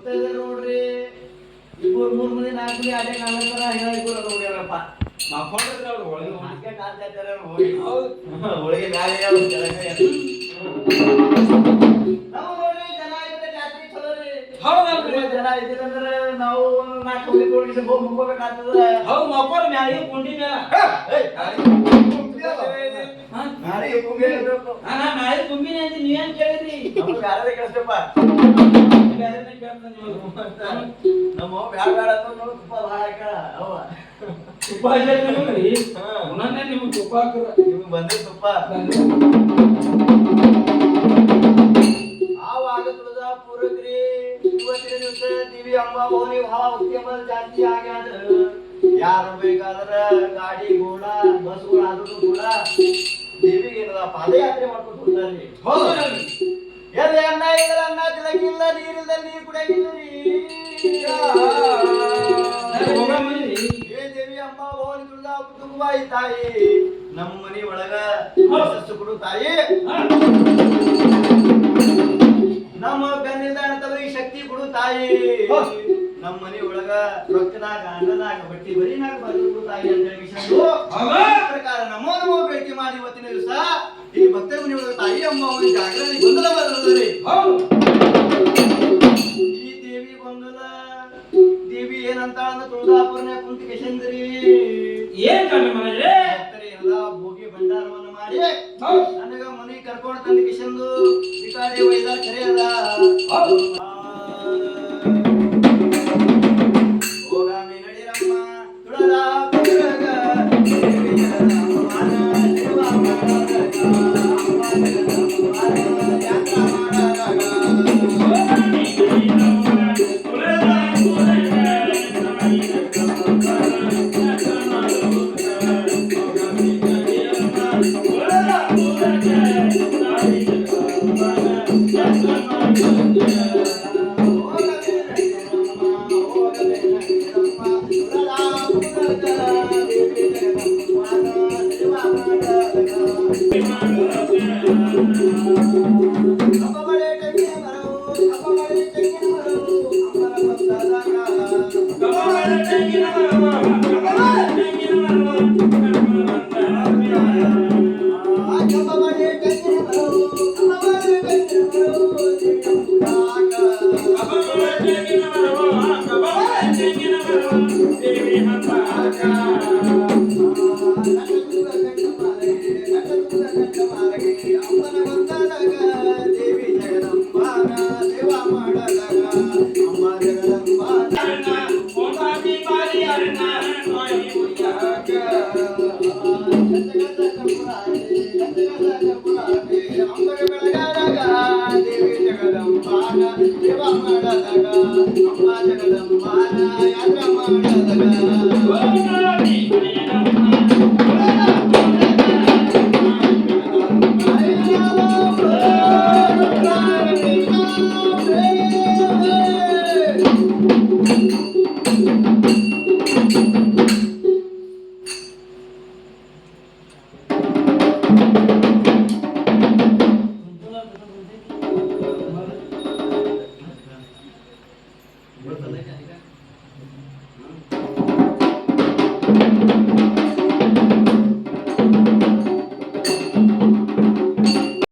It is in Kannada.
ನೋಡ್ರಿ ಇಬ್ಬರು ಮೂರ್ ಮಂದಿ ನಾಲ್ಕು ಮಂದಿ ಅದೇ ಕಾಲಂತರ ಇಬ್ಬರು ಹೋಗ್ಯಾರಪ್ಪ ಮಕ್ಕೊಂಡ್ರೆ ಅವ್ರು ಒಳಗೆ ಹಾಗೆ ಕಾಲ್ತಾರ ಹೋಳಿಗೆ ಗಾಳಿ ಕೆಳಗೆ ನಾವು ನೋಡ್ರಿ ಜನ ಇದ್ರೆ ಜಾಸ್ತಿ ಚಲೋ ರೀ ಹೌದಲ್ರಿ ಜನ ಇದ್ದೀರಂದ್ರೆ ನಾವು ನಾಲ್ಕು ಮಂದಿ ತೋಡಿಸಿ ಹೋಗಿ ಮುಗ್ಕೋಬೇಕಾಗ್ತದ ಹೌದು ಮಕ್ಕೋರ್ ಮ್ಯಾಗ ಕುಂಡಿ ಮ್ಯಾಲ ನಾಳೆಗೆ ಕುಂಬಿ ಇರ್ಬೇಕು ನಾ ನಾಳೆ ಕುಂಬಿನೇ ಅಂತ ನೀವೇನ್ ಕೇಳಿದ್ರಿ ನಮ್ಗೆ ಯಾರದೇ ಕಳಿಸ್ತಪ್ಪ ಬೇರೆನೇ ಕೇಳ್ತಾನೆ ನಮ್ಮ ಬ್ಯಾಡ ಬ್ಯಾಡ ಅಂತ ನೋಡಿ ತುಪ್ಪ ಭಾಳ ಹಾಕ್ಯಾಳ ಅವ್ವ ತುಪ್ಪ ಹಾಕಿ ಉಣ್ಣನೆ ನಿಮ್ಗೆ ತುಪ್ಪ ಹಾಕ್ರ ನಿಮ್ಗೆ ಬಂದ್ರೆ ತುಪ್ಪ ಆವಾಗ ತುಳಜಾಪುರಗ್ರಿ ಇವತ್ತಿನ ದಿವಸ ದೇವಿ ಅಂಬಾಭವಾನಿ ಭಾಳ ಉದ್ಯಮ ಜಾಸ್ತಿ ಆಗ್ಯಾದ ಯಾರು ಬೇಕಾದ್ರ ಗಾಡಿ ಗೋಳ ಬಸ್ಗಳು ಆದ್ರೂ ಕೂಡ ದೇವಿಗೆ ಏನದ ಪಾದಯಾತ್ರೆ ಮಾಡ್ಕೊಂಡು ಹೋಗ್ತಾರ್ರಿ ಹೌದ್ರಿ ಎಲ್ಲಿ ಅನ್ನ ಇಲ್ಲ ಅನ್ನ ತಿಳಕಿಲ್ಲ ನೀರಿಲ್ಲ ನೀರು ಕುಡಿಯಾಗಿಲ್ಲರಿ ದೇವಿ ಅಮ್ಮ ಭವಾನಿ ತುಳಜಾಪುರವಾಯಿ ತಾಯಿ ನಮ್ಮ ಮನಿ ಒಳಗ ಸಸ್ಸು ಕೊಡು ತಾಯಿ ನಮ್ಮ ಬೆನ್ನಿಲ್ದಾಣದವರಿಗೆ ಶಕ್ತಿ ಕೊಡು ತಾಯಿ ನಮ್ಮ ಮನಿ ಒಳಗ ರೊಕ್ಕದಾಗ ಅನ್ನದಾಗ ಬಟ್ಟಿ ಬರಿನಾಗ ಬರೆದು ತಾಯಿ ಅಂತ ಹೇಳಿ ಪ್ರಕಾರ ನಮೋ ನಮೋ ಭೇಟಿ ಮಾಡಿ ಇವತ್ತಿನ ದಿವಸ ಈ ಭಕ್ತರ ಮನಿ ಒಳಗ ತಾಯಿ ಅಮ್ಮ ಅವನ ಜಾಗರಣೆ ಗೊಂದಲ ಬರ್ತದ್ರಿ ಈ ದೇವಿ ಗೊಂದಲ ದೇವಿ ಏನಂತ ಅಂದ ತುಳಜಾಪುರನ ಕುಂತ ಕೆಶಂದ್ರಿ ಏನ್ ಕಮ್ಮಿ ಮಾಡಿದ್ರೆ ಎಲ್ಲ ಭೋಗಿ ಭಂಡಾರವನ್ನ ಮಾಡಿ ನನಗ ಮನಿ ಕರ್ಕೊಂಡು ತಂದ ಕಿಶಂದು ಈ ಕಾಡಿ ಒಯ್ದ ಕರೆ ಅದ ಹೋಗಾಮಿ ನಡಿರಮ್ಮ ತುಳಜಾಪುರಗ Jagdamba,